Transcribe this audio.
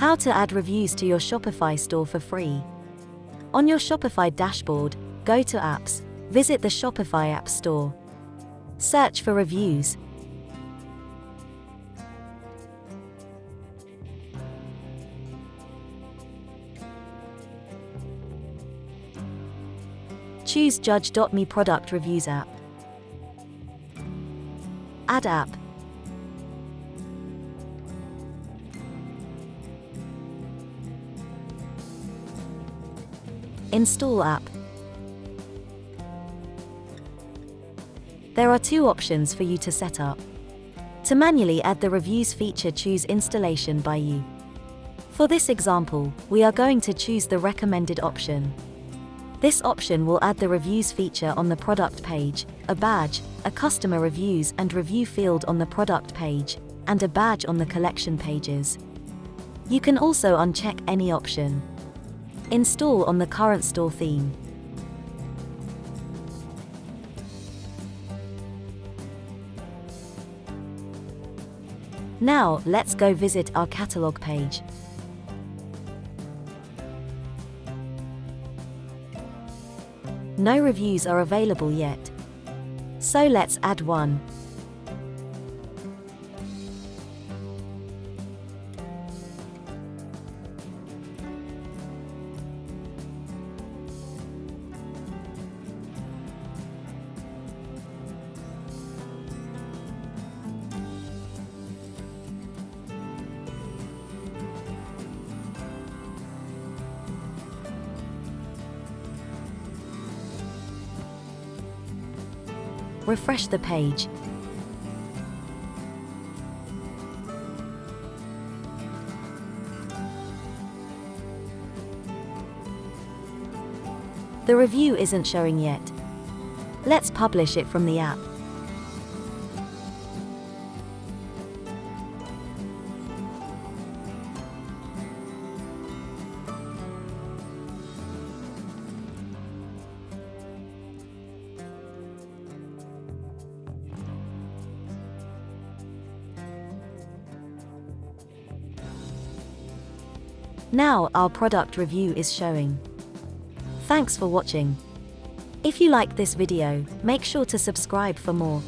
How to add reviews to your Shopify store for free. On your Shopify dashboard, go to Apps, visit the Shopify App Store. Search for reviews. Choose Judge.me Product Reviews app. Add app. Install app. There are two options for you to set up. To manually add the reviews feature, choose Installation by you. For this example, we are going to choose the recommended option. This option will add the reviews feature on the product page, a badge, a customer reviews and review field on the product page, and a badge on the collection pages. You can also uncheck any option. Install on the current store theme. Now, let's go visit our catalog page. No reviews are available yet. So let's add one. Refresh the page. The review isn't showing yet. Let's publish it from the app. Now our product review is showing. Thanks for watching. If you liked this video, make sure to subscribe for more.